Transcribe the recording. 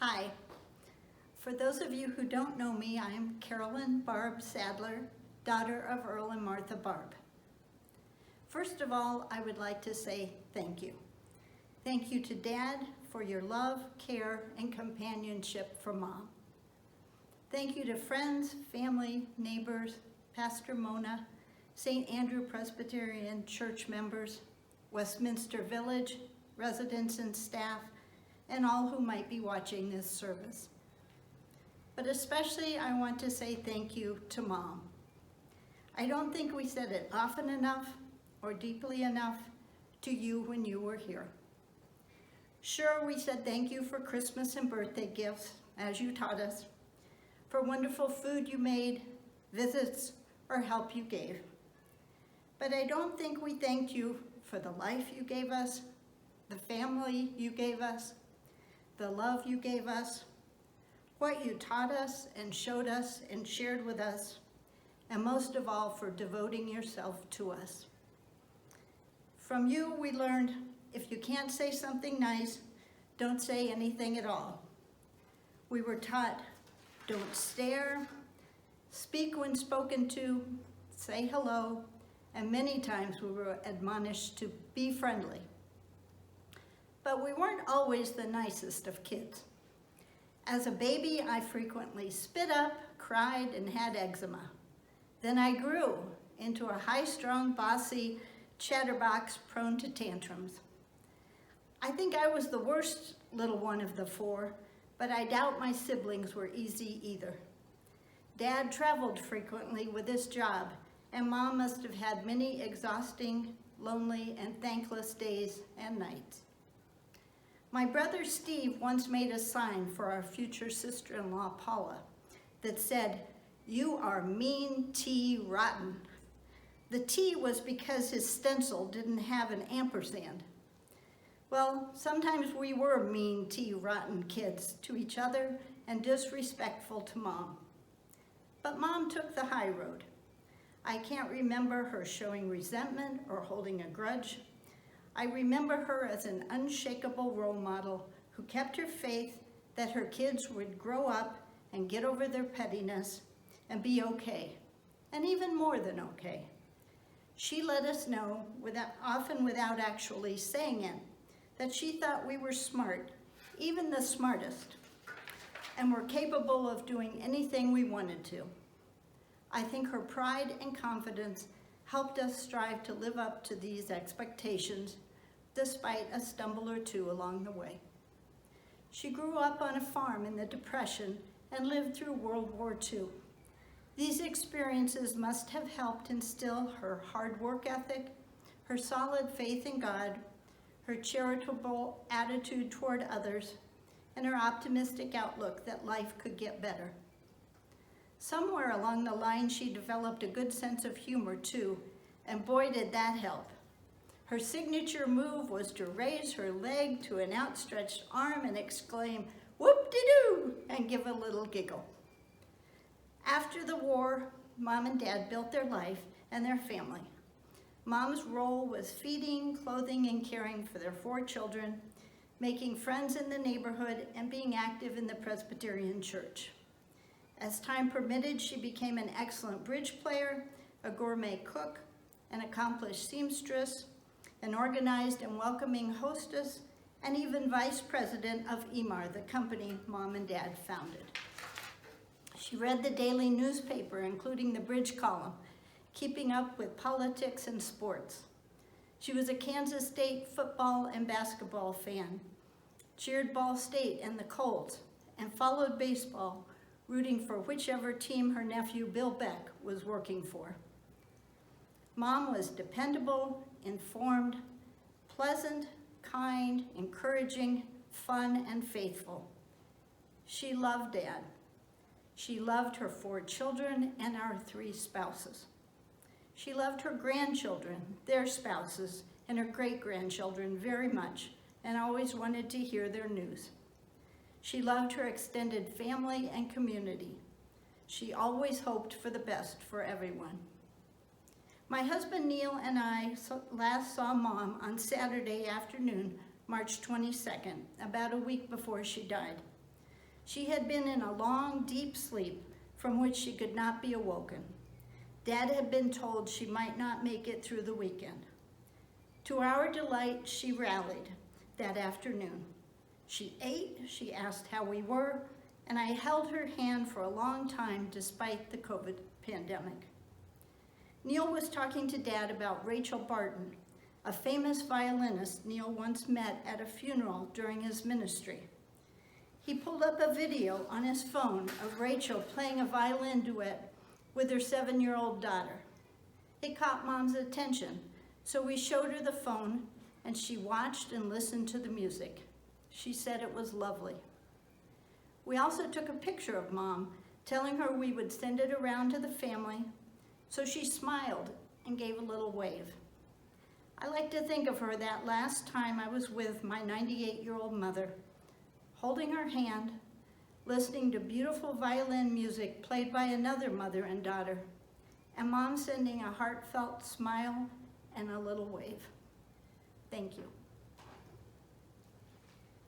Hi. For those of you who don't know me, I am Carolyn Barb Sadler, daughter of Earl and Martha Barb. First of all, I would like to say thank you. Thank you to Dad for your love, care, and companionship for Mom. Thank you to friends, family, neighbors, Pastor Mona, St. Andrew Presbyterian Church members, Westminster Village, residents and staff, and all who might be watching this service. But especially I want to say thank you to Mom. I don't think we said it often enough or deeply enough to you when you were here. Sure, we said thank you for Christmas and birthday gifts, as you taught us, for wonderful food you made, visits, or help you gave. But I don't think we thanked you for the life you gave us, the family you gave us, the love you gave us, what you taught us and showed us and shared with us, and most of all, for devoting yourself to us. From you, we learned if you can't say something nice, don't say anything at all. We were taught, don't stare, speak when spoken to, say hello, and many times we were admonished to be friendly. But we weren't always the nicest of kids. As a baby, I frequently spit up, cried, and had eczema. Then I grew into a high-strung, bossy chatterbox prone to tantrums. I think I was the worst little one of the four, but I doubt my siblings were easy either. Dad traveled frequently with his job, and Mom must have had many exhausting, lonely, and thankless days and nights. My brother Steve once made a sign for our future sister-in-law Paula that said, "You are mean T rotten." The T was because his stencil didn't have an ampersand. Well, sometimes we were mean T rotten kids to each other and disrespectful to Mom. But Mom took the high road. I can't remember her showing resentment or holding a grudge. I remember her as an unshakable role model who kept her faith that her kids would grow up and get over their pettiness and be okay, and even more than okay. She let us know, often without actually saying it, that she thought we were smart, even the smartest, and were capable of doing anything we wanted to. I think her pride and confidence helped us strive to live up to these expectations, despite a stumble or two along the way. She grew up on a farm in the Depression and lived through World War II. These experiences must have helped instill her hard work ethic, her solid faith in God, her charitable attitude toward others, and her optimistic outlook that life could get better. Somewhere along the line, she developed a good sense of humor too, and boy did that help. Her signature move was to raise her leg to an outstretched arm and exclaim, "Whoop-de-doo," and give a little giggle. After the war, Mom and Dad built their life and their family. Mom's role was feeding, clothing, and caring for their 4 children, making friends in the neighborhood, and being active in the Presbyterian Church. As time permitted, she became an excellent bridge player, a gourmet cook, an accomplished seamstress, an organized and welcoming hostess, and even vice president of EMAR, the company Mom and Dad founded. She read the daily newspaper, including the bridge column, keeping up with politics and sports. She was a Kansas State football and basketball fan, cheered Ball State and the Colts, and followed baseball, rooting for whichever team her nephew Bill Beck was working for. Mom was dependable, informed, pleasant, kind, encouraging, fun, and faithful. She loved Dad. She loved her 4 children and our 3 spouses. She loved her grandchildren, their spouses, and her great-grandchildren very much, and always wanted to hear their news. She loved her extended family and community. She always hoped for the best for everyone. My husband Neil and I last saw Mom on Saturday afternoon, March 22nd, about a week before she died. She had been in a long, deep sleep from which she could not be awoken. Dad had been told she might not make it through the weekend. To our delight, she rallied that afternoon. She ate, she asked how we were, and I held her hand for a long time despite the COVID pandemic. Neil was talking to Dad about Rachel Barton, a famous violinist Neil once met at a funeral during his ministry. He pulled up a video on his phone of Rachel playing a violin duet with her 7-year-old daughter. It caught Mom's attention, so we showed her the phone and she watched and listened to the music. She said it was lovely. We also took a picture of Mom, telling her we would send it around to the family, so she smiled and gave a little wave. I like to think of her that last time I was with my 98-year-old mother, holding her hand, listening to beautiful violin music played by another mother and daughter, and Mom sending a heartfelt smile and a little wave. Thank you.